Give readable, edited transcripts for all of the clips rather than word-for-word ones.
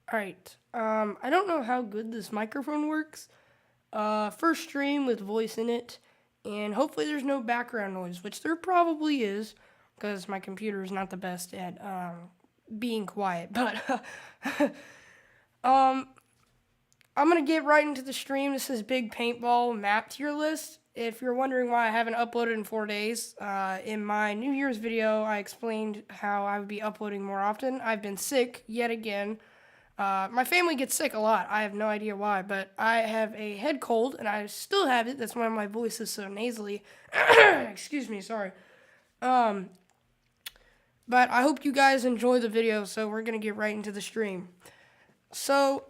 Alright, I don't know how good this microphone works. First stream with voice in it, and hopefully there's no background noise, which there probably is, because my computer is not the best at being quiet. But um, I'm gonna get right into the stream. This is Big Paintball Map Tierlist. If you're wondering why I haven't uploaded in 4 days, in my New Year's video, I explained how I would be uploading more often. I've been sick yet again. My family gets sick a lot. I have no idea why, but I have a head cold, and I still have it. That's why my voice is so nasally. Excuse me, sorry. Um, but I hope you guys enjoy the video, so we're going to get right into the stream. So,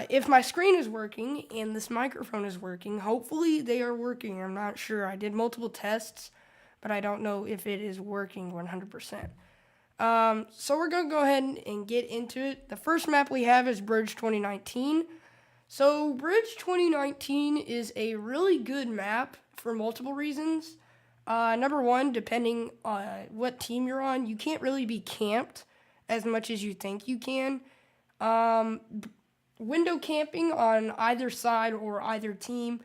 if my screen is working and this microphone is working, hopefully they are working. I'm not sure. I did multiple tests, but I don't know if it is working 100%. So we're going to go ahead and get into it. The first map we have is Bridge 2019. So Bridge 2019 is a really good map for multiple reasons. Number one, depending on what team you're on, you can't really be camped as much as you think you can. Window camping on either side or either team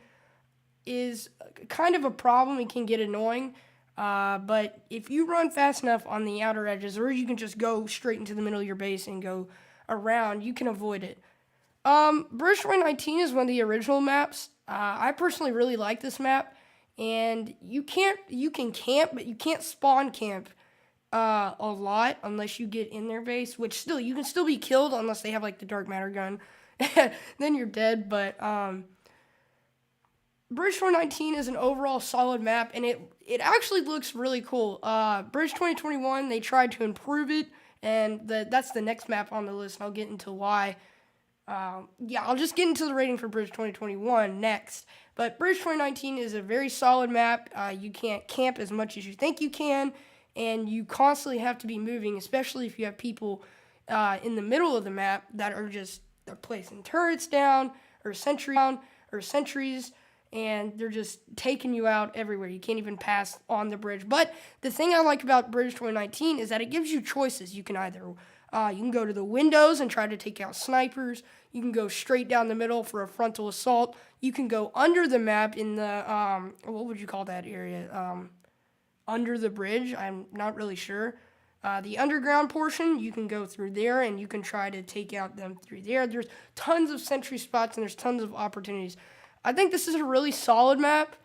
is kind of a problem. It can get annoying. But if you run fast enough on the outer edges, or you can just go straight into the middle of your base and go around, you can avoid it. Bridge 2019 is one of the original maps. I personally really like this map, and you can camp, but you can't spawn camp a lot unless you get in their base, which still, you can still be killed unless they have like the dark matter gun. Then you're dead, but Bridge 2019 is an overall solid map, and it actually looks really cool. Bridge 2021, they tried to improve it, and that's the next map on the list, and I'll get into why. I'll just get into the rating for Bridge 2021 next. But Bridge 2019 is a very solid map. You can't camp as much as you think you can, and you constantly have to be moving, especially if you have people in the middle of the map that are just placing turrets down or sentries, and they're just taking you out everywhere. You can't even pass on the bridge. But the thing I like about Bridge 2019 is that it gives you choices. You can either you can go to the windows and try to take out snipers. You can go straight down the middle for a frontal assault. You can go under the map in the what would you call that area? Under the bridge. I'm not really sure. The underground portion, you can go through there and you can try to take out them through there. There's tons of sentry spots and there's tons of opportunities. I think this is a really solid map.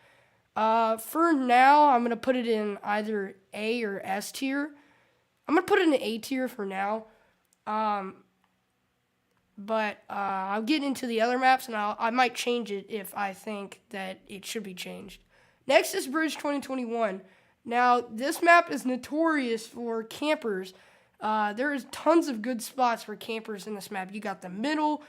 For now, I'm going to put it in either A or S tier. I'm going to put it in A tier for now. But I'll get into the other maps, and I might change it if I think that it should be changed. Next is Bridge 2021. Now, this map is notorious for campers. There is tons of good spots for campers in this map. You got the middle,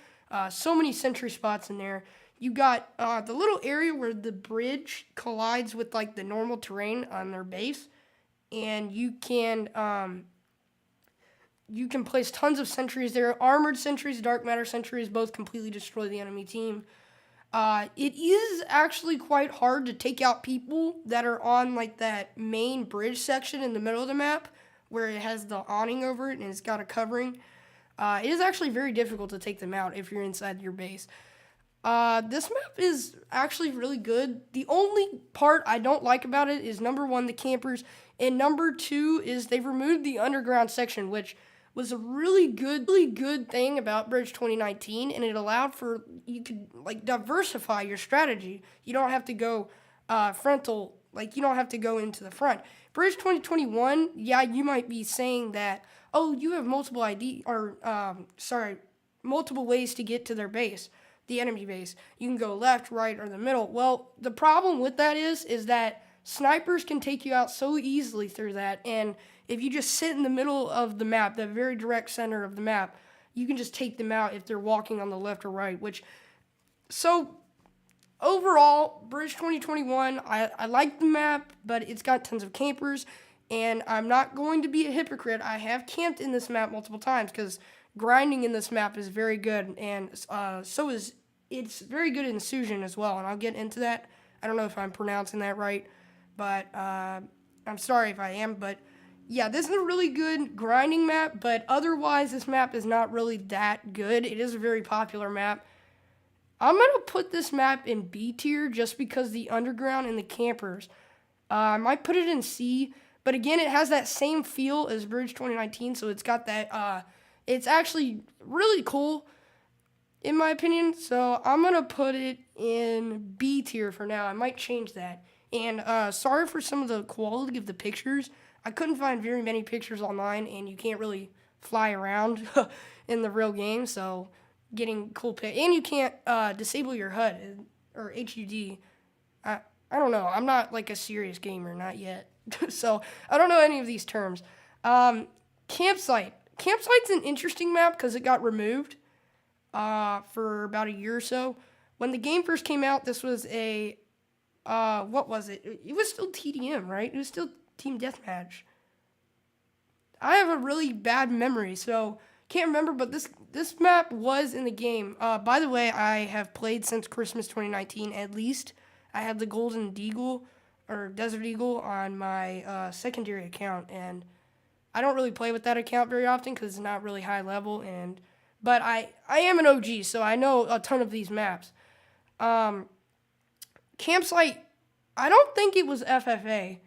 so many sentry spots in there. You got the little area where the bridge collides with like the normal terrain on their base, and you can place tons of sentries there. Armored sentries, dark matter sentries, both completely destroy the enemy team. It is actually quite hard to take out people that are on like that main bridge section in the middle of the map where it has the awning over it and it's got a covering. It is actually very difficult to take them out if you're inside your base. This map is actually really good. The only part I don't like about it is number one, the campers, and number two is they removed the underground section, which was a really good thing about Bridge 2019, and it allowed for, you could like diversify your strategy. You don't have to go frontal, like you don't have to go into the front. Bridge 2021, yeah, you might be saying that, oh, you have multiple multiple ways to get to their base, the enemy base. You can go left, right, or the middle. Well, the problem with that is that snipers can take you out so easily through that, and if you just sit in the middle of the map, the very direct center of the map, you can just take them out if they're walking on the left or right, so overall, Bridge 2021, I like the map, but it's got tons of campers, and I'm not going to be a hypocrite. I have camped in this map multiple times because grinding in this map is very good, and it's very good in Susion as well, and I'll get into that. I don't know if I'm pronouncing that right, but I'm sorry if I am, but Yeah, this is a really good grinding map, but otherwise this map is not really that good. It is a very popular map. I'm going to put this map in B tier just because the underground and the campers. I might put it in C, but again, it has that same feel as Bridge 2019, so it's got that, it's actually really cool, in my opinion, so I'm going to put it in B tier for now. I might change that. And sorry for some of the quality of the pictures. I couldn't find very many pictures online, and you can't really fly around in the real game, so getting cool pic. And you can't disable your HUD or HUD. I don't know. I'm not like a serious gamer, not yet. So I don't know any of these terms. Campsite. Campsite's an interesting map because it got removed for about a year or so. When the game first came out, this was a what was it? It was still TDM, right? It was still Team Deathmatch. I have a really bad memory, so can't remember, but this map was in the game. By the way, I have played since Christmas 2019 at least. I have the Golden Deagle, or Desert Eagle, on my secondary account, and I don't really play with that account very often because it's not really high level, but I am an OG, so I know a ton of these maps. Campsite, I don't think it was FFA.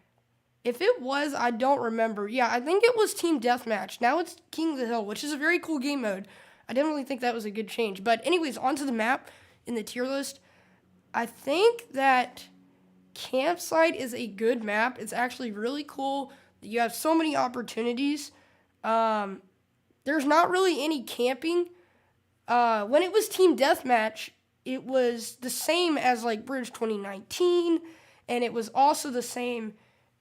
If it was, I don't remember. Yeah, I think it was Team Deathmatch. Now it's King of the Hill, which is a very cool game mode. I didn't really think that was a good change. But anyways, onto the map in the tier list. I think that Campsite is a good map. It's actually really cool. You have so many opportunities. There's not really any camping. When it was Team Deathmatch, it was the same as like Bridge 2019, and it was also the same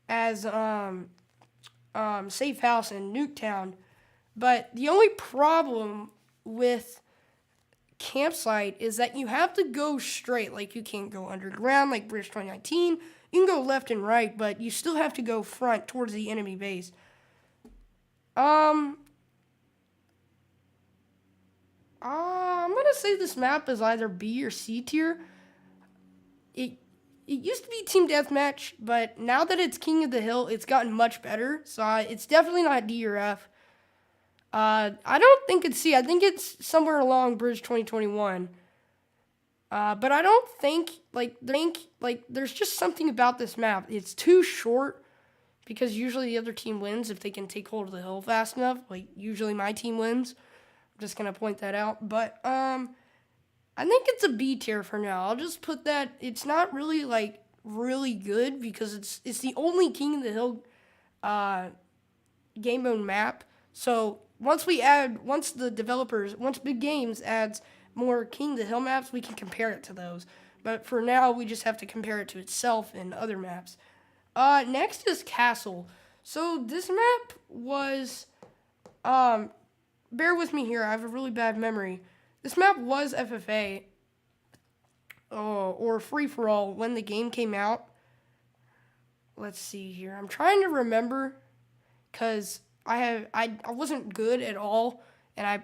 as Safehouse and Nuketown. But the only problem with Campsite is that you have to go straight. Like, you can't go underground like Bridge 2019. You can go left and right, but you still have to go front towards the enemy base. I'm gonna say this map is either B or C tier. It used to be Team Deathmatch, but now that it's King of the Hill, it's gotten much better. So it's definitely not D or F. I don't think it's C. I think it's somewhere along Bridge 2021. But I don't think, there's just something about this map. It's too short because usually the other team wins if they can take hold of the hill fast enough. Like, usually my team wins. I'm just going to point that out. But I think it's a B tier for now. I'll just put that. It's not really, really good because it's the only King of the Hill game mode map. So once Big Games adds more King of the Hill maps, we can compare it to those. But for now, we just have to compare it to itself and other maps. Next is Castle. So this map was, bear with me here, I have a really bad memory. This map was FFA, or free-for-all when the game came out. Let's see here. I'm trying to remember, because I wasn't good at all, and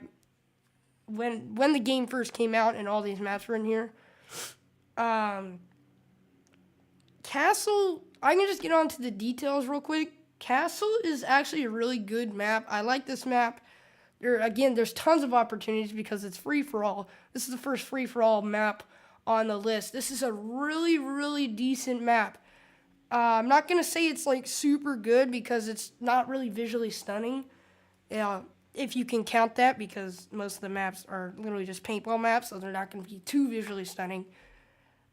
when the game first came out and all these maps were in here. Castle, I can just get on to the details real quick. Castle is actually a really good map. I like this map. There's tons of opportunities because it's free-for-all. This is the first free-for-all map on the list. This is a really, really decent map. I'm not going to say it's super good because it's not really visually stunning. If you can count that, because most of the maps are literally just paintball maps, so they're not going to be too visually stunning.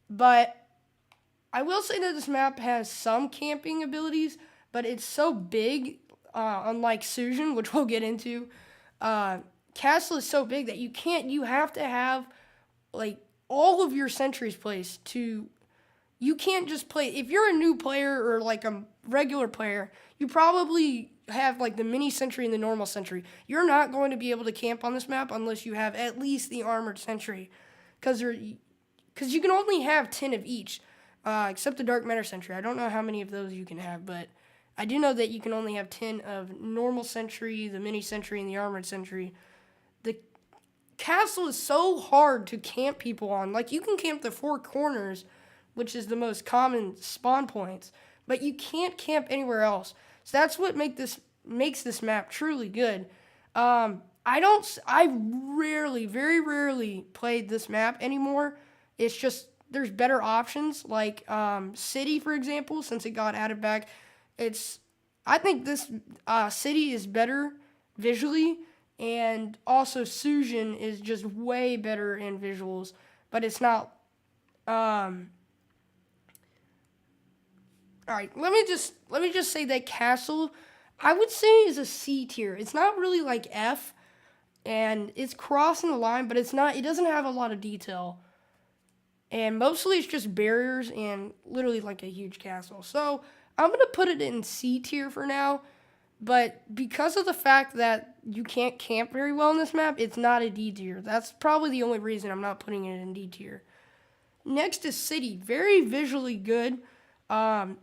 But I will say that this map has some camping abilities, but it's so big, unlike Susion, which we'll get into. Castle is so big that you have to have all of your sentries placed you can't just play. If you're a new player or a regular player, you probably have the mini sentry and the normal sentry. You're not going to be able to camp on this map unless you have at least the armored sentry, because you can only have 10 of each, except the dark matter sentry. I don't know how many of those you can have, but I do know that you can only have 10 of normal sentry, the mini sentry, and the armored sentry. The castle is so hard to camp people on. You can camp the four corners, which is the most common spawn points, but you can't camp anywhere else. So that's what makes makes this map truly good. I rarely, very rarely played this map anymore. It's just there's better options like City, for example, since it got added back. It's I think this City is better visually, and also Sujin is just way better in visuals, but it's not. All right, let me just say that Castle, I would say, is a C tier. It's not really like F, and it's crossing the line, but it's not. It doesn't have a lot of detail, and mostly it's just barriers and literally like a huge castle. So I'm gonna put it in C tier for now. But because of the fact that you can't camp very well in this map, it's not a D tier. That's probably the only reason I'm not putting it in D tier. Next is City. Very visually good.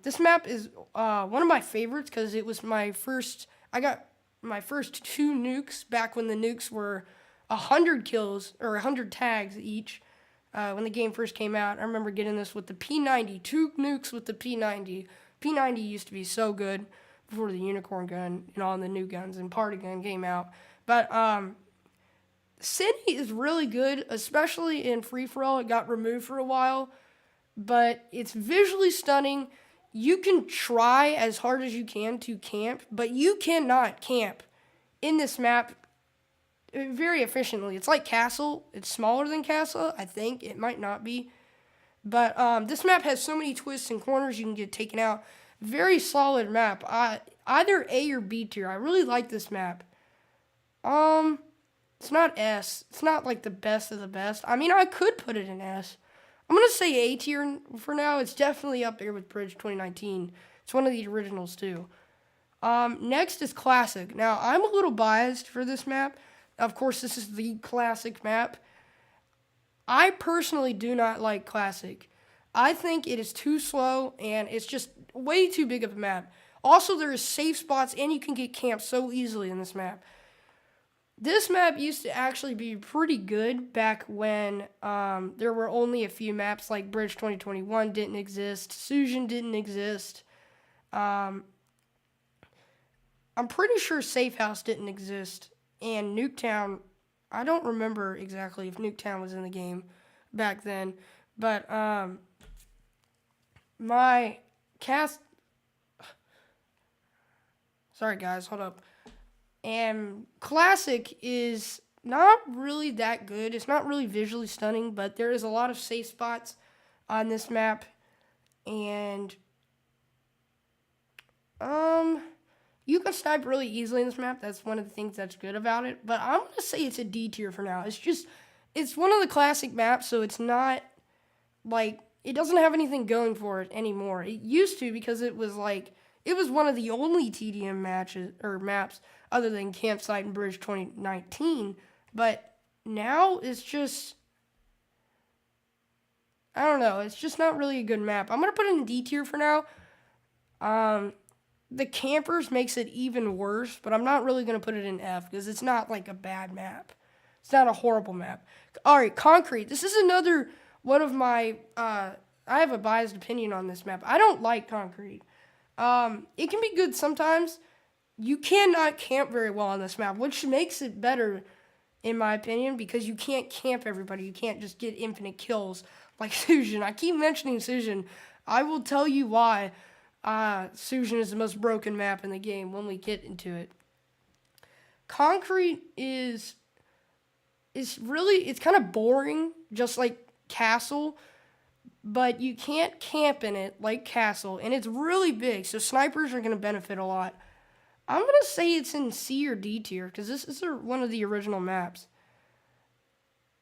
This map is one of my favorites because it was my first. I got my first 2 nukes back when the nukes were 100 kills or 100 tags each. When the game first came out, I remember getting this with the P90. 2 nukes with the P90. P90 used to be so good before the unicorn gun and all the new guns and party gun came out. But City is really good, especially in free for all. It got removed for a while, but it's visually stunning. You can try as hard as you can to camp, but you cannot camp in this map very efficiently. It's like Castle. It's smaller than Castle, I think. It might not be. But this map has so many twists and corners you can get taken out. Very solid map. Either A or B tier. I really like this map. It's not S. It's not like the best of the best. I mean, I could put it in S. I'm going to say A tier for now. It's definitely up there with Bridge 2019. It's one of the originals, too. Next is Classic. Now, I'm a little biased for this map. Of course, this is the Classic map. I personally do not like Classic. I think it is too slow, and it's just way too big of a map. Also, there is safe spots, and you can get camped so easily in this map. This map used to actually be pretty good back when there were only a few maps, like Bridge 2021 didn't exist, Sujin didn't exist. I'm pretty sure Safehouse didn't exist, and Nuketown, I don't remember exactly if Nuketown was in the game back then, but my cast... Sorry, guys, hold up. And Classic is not really that good. It's not really visually stunning, but there is a lot of safe spots on this map. And you can snipe really easily in this map. That's one of the things that's good about it. But I'm going to say it's a D tier for now. It's one of the classic maps, so it's not like, it doesn't have anything going for it anymore. It used to, because it was one of the only TDM matches or maps other than Campsite and Bridge 2019. But now it's just, I don't know. It's just not really a good map. I'm going to put it in D tier for now. The campers makes it even worse, but I'm not really going to put it in F because it's not like a bad map. It's not a horrible map. All right, Concrete. This is another one of my, I have a biased opinion on this map. I don't like Concrete. It can be good sometimes. You cannot camp very well on this map, which makes it better, in my opinion, because you can't camp everybody. You can't just get infinite kills like Sujin. I keep mentioning Sujin. I will tell you why Sujin is the most broken map in the game when we get into it. Concrete is really, it's kind of boring, just like Castle, but you can't camp in it like Castle, and it's really big, so snipers are going to benefit a lot. I'm going to say it's in C or D tier, because this is one of the original maps.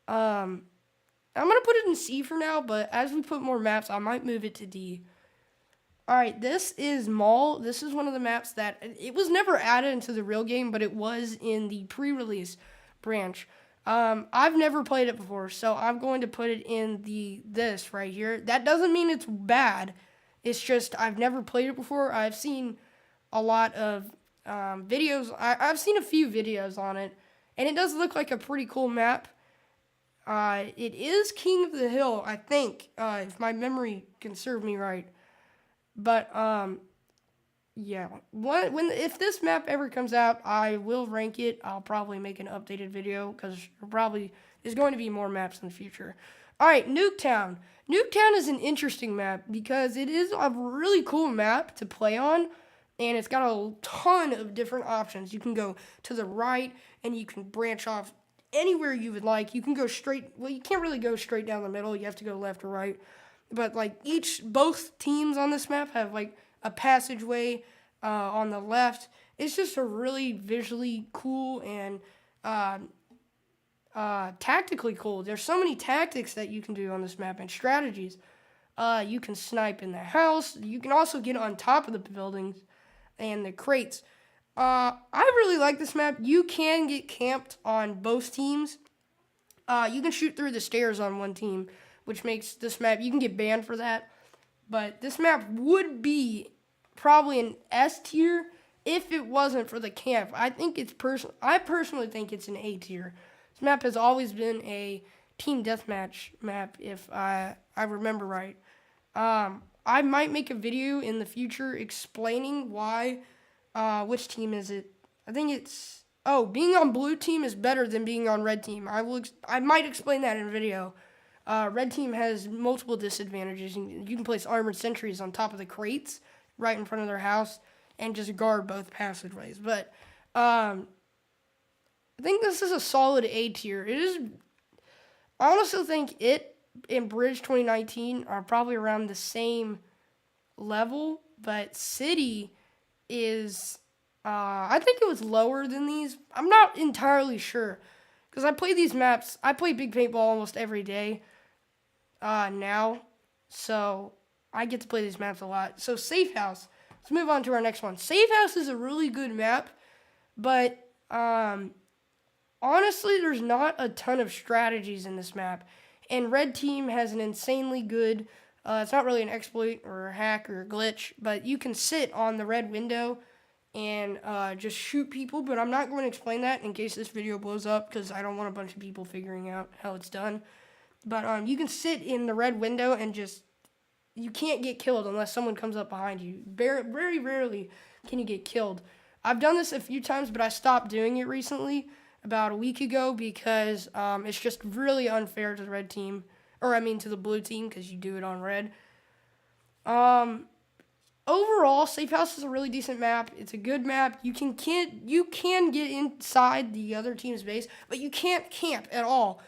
I'm going to put it in C for now, but as we put more maps, I might move it to D. Alright, this is Mall. This is one of the maps that, it was never added into the real game, but it was in the pre-release branch. I've never played it before, so I'm going to put it in this right here. That doesn't mean it's bad. It's just I've never played it before. I've seen a lot of videos. I've seen a few videos on it, and it does look like a pretty cool map. It is King of the Hill, I think, if my memory can serve me right. But yeah, if this map ever comes out, I will rank it. I'll probably make an updated video because there probably is going to be more maps in the future. All right, Nuketown. Nuketown is an interesting map because it is a really cool map to play on, and it's got a ton of different options. You can go to the right, and you can branch off anywhere you would like. You can go straight. Well, you can't really go straight down the middle. You have to go left or right. But like both teams on this map have like a passageway on the left. It's just a really visually cool and tactically cool. There's so many tactics that you can do on this map and strategies. You can snipe in the house. You can also get on top of the buildings and the crates. I really like this map. You can get camped on both teams. You can shoot through the stairs on one team, which makes this map, you can get banned for that. But this map would be probably an S tier if it wasn't for the camp. I personally think it's an A tier. This map has always been a team deathmatch map, if I remember right. I might make a video in the future explaining why. Which team is it? I think it's... Oh, being on blue team is better than being on red team. I might explain that in a video. Red team has multiple disadvantages. You can place armored sentries on top of the crates right in front of their house and just guard both passageways. But I think this is a solid A tier. It is. I honestly think it and Bridge 2019 are probably around the same level, but City is. I think it was lower than these. I'm not entirely sure because I play these maps. I play Big Paintball almost every day. Now, so I get to play these maps a lot. So Safehouse, let's move on to our next one. Safehouse is a really good map, but honestly, there's not a ton of strategies in this map, and red team has an insanely good, it's not really an exploit or a hack or a glitch, but you can sit on the red window and just shoot people, but I'm not going to explain that in case this video blows up because I don't want a bunch of people figuring out how it's done. But you can sit in the red window and just, you can't get killed unless someone comes up behind you. Very rarely can you get killed. I've done this a few times, but I stopped doing it recently, about a week ago, because it's just really unfair to the red team, or I mean to the blue team, because you do it on red. Overall, Safehouse is a really decent map. It's a good map. You can get inside the other team's base, but you can't camp at all.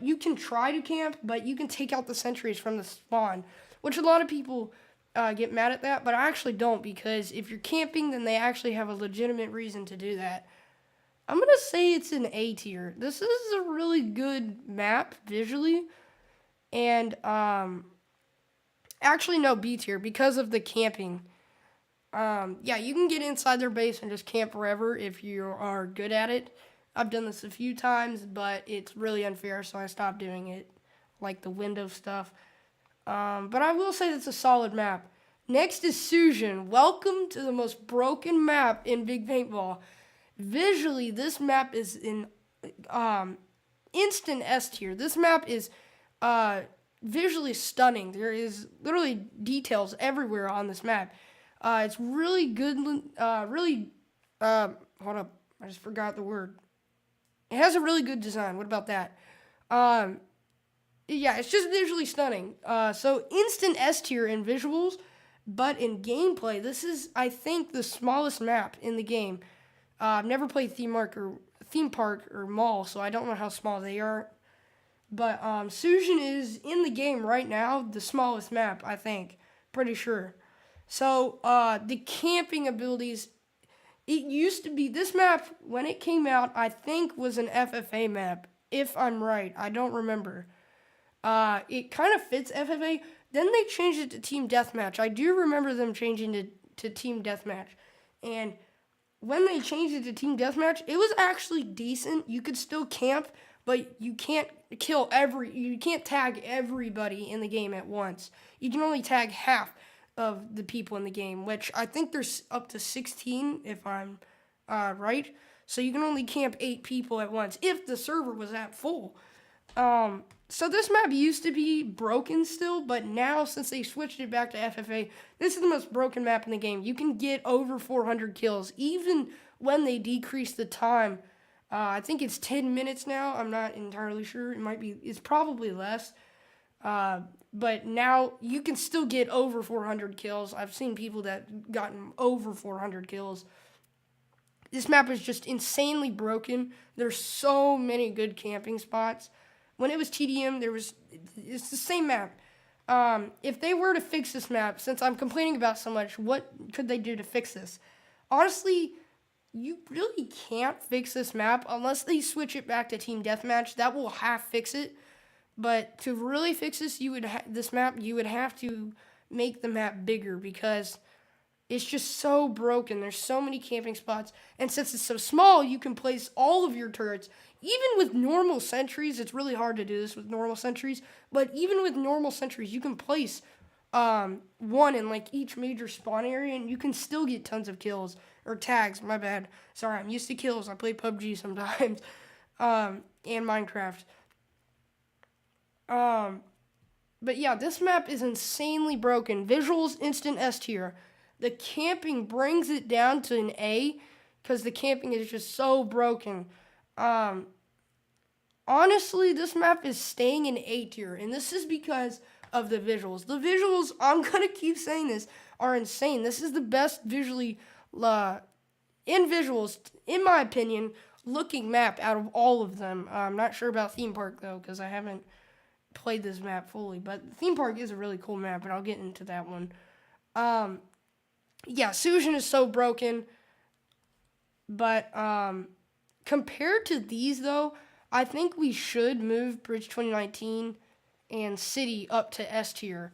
You can try to camp, but you can take out the sentries from the spawn, which a lot of people get mad at that, but I actually don't, because if you're camping, then they actually have a legitimate reason to do that. I'm going to say it's an A tier. This is a really good map visually, and actually no, B tier because of the camping. Yeah, you can get inside their base and just camp forever if you are good at it. I've done this a few times, but it's really unfair, so I stopped doing it, like the window stuff. But I will say that's a solid map. Next is Sujin. Welcome to the most broken map in Big Paintball. Visually, this map is in instant S tier. This map is visually stunning. There is literally details everywhere on this map. It's really good. Hold up, I just forgot the word. It has a really good design. What about that? Yeah, it's just visually stunning. So instant S tier in visuals, but in gameplay, this is, I think, the smallest map in the game. I've never played theme park or mall, so I don't know how small they are. But Sujin is in the game right now the smallest map, I think. Pretty sure. So the camping abilities. It used to be, this map, when it came out, I think was an FFA map, if I'm right. I don't remember. It kind of fits FFA. Then they changed it to Team Deathmatch. I do remember them changing it to Team Deathmatch. And when they changed it to Team Deathmatch, it was actually decent. You could still camp, but you can't you can't tag everybody in the game at once. You can only tag half of the people in the game, which I think there's up to 16 if I'm right. So you can only camp 8 people at once if the server was at full. So this map used to be broken still, but now since they switched it back to FFA, this is the most broken map in the game. You can get over 400 kills, even when they decrease the time. I think it's 10 minutes now. I'm not entirely sure. It's probably less. But now you can still get over 400 kills. I've seen people that gotten over 400 kills. This map is just insanely broken. There's so many good camping spots. When it was TDM, it's the same map. If they were to fix this map, since I'm complaining about so much, what could they do to fix this? Honestly, you really can't fix this map unless they switch it back to Team Deathmatch. That will half fix it. But to really fix this, you would have to make the map bigger because it's just so broken. There's so many camping spots. And since it's so small, you can place all of your turrets. Even with normal sentries, it's really hard to do this with normal sentries. But even with normal sentries, you can place one in like each major spawn area, and you can still get tons of kills. Or tags, my bad. Sorry, I'm used to kills. I play PUBG sometimes. And Minecraft. But yeah, this map is insanely broken. Visuals, instant S tier. The camping brings it down to an A because the camping is just so broken. Honestly, this map is staying in A tier, and this is because of the visuals. The visuals, I'm going to keep saying this, are insane. This is the best visually, in visuals, in my opinion, looking map out of all of them. I'm not sure about Theme Park, though, because I haven't played this map fully. But Theme Park is a really cool map, and I'll get into that one. Yeah, Susion is so broken. But compared to these, though, I think we should move Bridge 2019 and City up to S tier.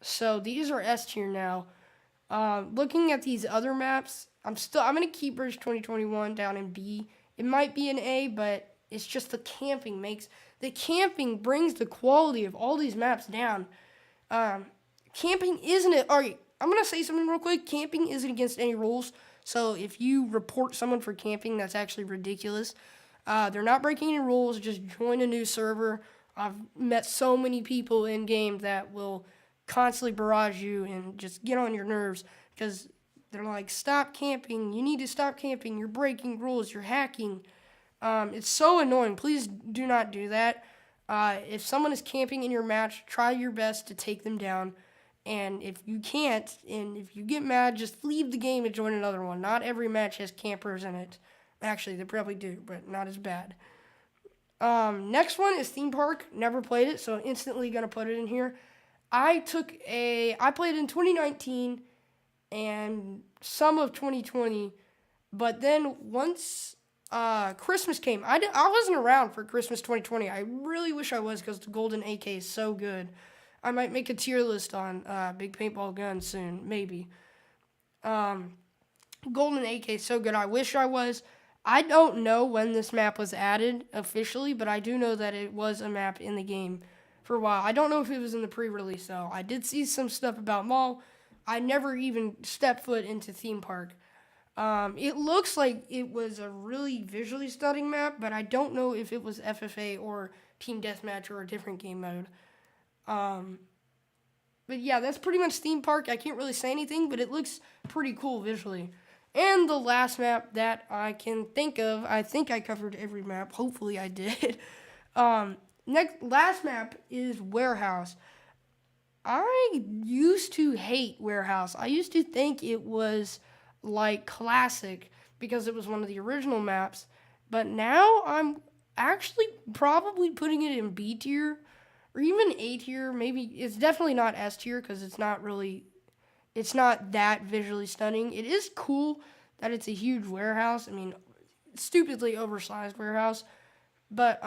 So these are S tier now. Looking at these other maps, I'm going to keep Bridge 2021 down in B. It might be an A, but it's just the camping brings the quality of all these maps down. Camping isn't it? All right, I'm going to say something real quick. Camping isn't against any rules. So if you report someone for camping, that's actually ridiculous. They're not breaking any rules. Just join a new server. I've met so many people in game that will constantly barrage you and just get on your nerves because they're like, stop camping. You need to stop camping. You're breaking rules. You're hacking. It's so annoying. Please do not do that. If someone is camping in your match, try your best to take them down. And if you can't, and if you get mad, just leave the game and join another one. Not every match has campers in it. Actually, they probably do, but not as bad. Next one is Theme Park. Never played it, so instantly gonna put it in here. I played in 2019 and some of 2020, but then once Christmas came, I wasn't around for Christmas 2020. I really wish I was because the golden AK is so good. I might make a tier list on big paintball guns soon, maybe. Golden AK is so good. I wish I was. I don't know when this map was added officially, but I do know that it was a map in the game for a while. I don't know if it was in the pre-release, though. I did see some stuff about Mall. I never even stepped foot into Theme Park. It looks like it was a really visually stunning map, but I don't know if it was FFA or Team Deathmatch or a different game mode. But yeah, that's pretty much Theme Park. I can't really say anything, but it looks pretty cool visually. And the last map that I can think of, I think I covered every map. Hopefully I did. Last map is Warehouse. I used to hate Warehouse. I used to think it was like classic because it was one of the original maps. But now I'm actually probably putting it in B tier or even A tier. Maybe it's definitely not S tier because it's not that visually stunning. It is cool that it's a huge warehouse. I mean, stupidly oversized warehouse. But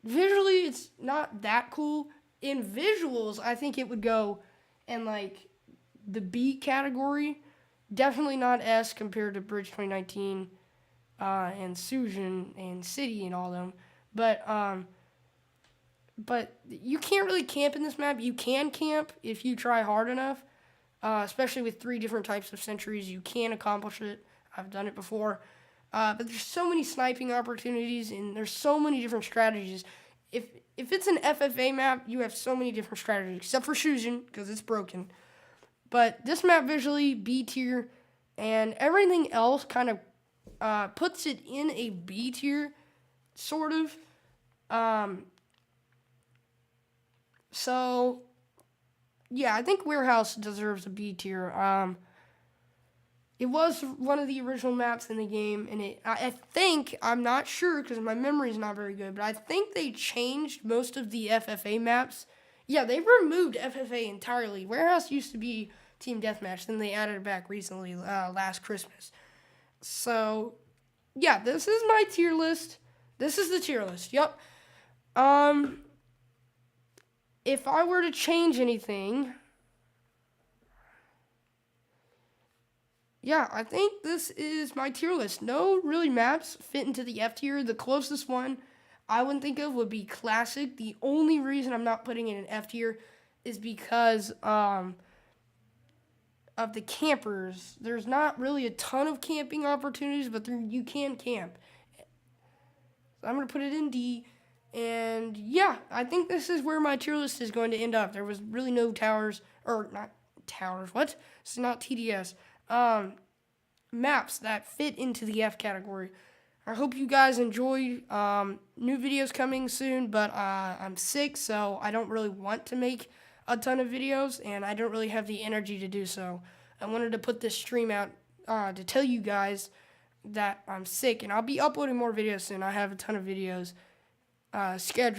visually, it's not that cool. In visuals, I think it would go in like the B category. Definitely not S compared to Bridge 2019 and Susion and City and all them. But you can't really camp in this map. You can camp if you try hard enough. Especially with 3 different types of sentries, you can accomplish it. I've done it before. But there's so many sniping opportunities, and there's so many different strategies. If it's an FFA map, you have so many different strategies, except for Shujin, because it's broken. But this map visually, B tier, and everything else kind of puts it in a B tier, sort of. So, yeah, I think Warehouse deserves a B tier. It was one of the original maps in the game, and I think, I'm not sure because my memory is not very good, but I think they changed most of the FFA maps. Yeah, they removed FFA entirely. Warehouse used to be Team Deathmatch, then they added it back recently, last Christmas. So, yeah, this is my tier list. This is the tier list, yep. If I were to change anything, yeah, I think this is my tier list. No really maps fit into the F tier. The closest one I would think of would be Classic. The only reason I'm not putting it in F tier is because of the campers. There's not really a ton of camping opportunities, but you can camp. So I'm going to put it in D. And yeah, I think this is where my tier list is going to end up. There was really no towers, or not towers, what? This is not TDS. Maps that fit into the F category. I hope you guys enjoy. New videos coming soon, but I'm sick, so I don't really want to make a ton of videos, and I don't really have the energy to do so. I wanted to put this stream out to tell you guys that I'm sick, and I'll be uploading more videos soon. I have a ton of videos scheduled.